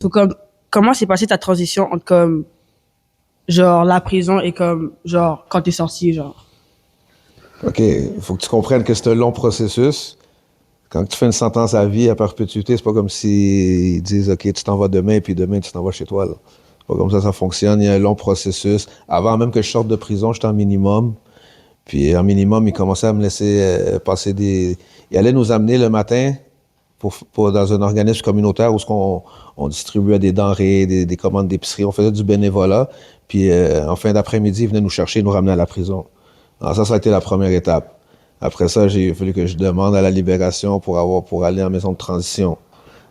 Donc, comme, comment s'est passée ta transition entre comme, genre, la prison et comme, genre, quand t'es sorti, genre? OK, il faut que tu comprennes que c'est un long processus. Quand tu fais une sentence à vie à perpétuité, c'est pas comme s'ils disent OK, tu t'en vas demain, puis demain, tu t'en vas chez toi. Là. C'est pas comme ça fonctionne. Il y a un long processus. Avant même que je sorte de prison, j'étais en minimum. Puis en minimum, ils commençaient à me laisser passer des. Ils allaient nous amener le matin dans un organisme communautaire où on distribuait des denrées, des commandes d'épicerie, on faisait du bénévolat. Puis en fin d'après-midi, ils venaient nous chercher, nous ramener à la prison. Alors ça a été la première étape. Après ça, j'ai fallu que je demande à la libération pour aller en maison de transition.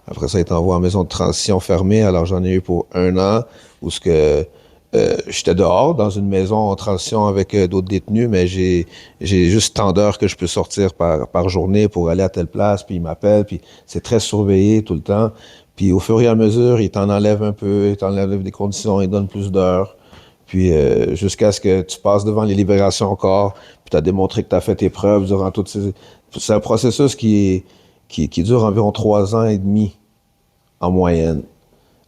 Après ça, il est envoyé en maison de transition fermée. Alors j'en ai eu pour 1 an où j'étais dehors dans une maison en transition avec d'autres détenus, mais j'ai juste tant d'heures que je peux sortir par journée pour aller à telle place, puis ils m'appellent, puis c'est très surveillé tout le temps. Puis au fur et à mesure, ils t'en enlèvent un peu, ils t'enlèvent des conditions, ils donnent plus d'heures. Puis jusqu'à ce que tu passes devant les libérations encore, puis tu as démontré que tu as fait tes preuves durant toutes ces... C'est un processus qui dure environ 3 ans et demi en moyenne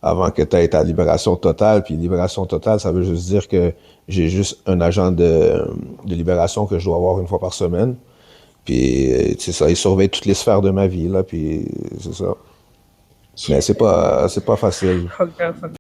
avant que tu aies ta libération totale. Puis libération totale, ça veut juste dire que j'ai juste un agent de libération que je dois avoir 1 fois par semaine. Puis c'est ça, il surveille toutes les sphères de ma vie, là, puis c'est ça. Mais c'est pas facile. Ok,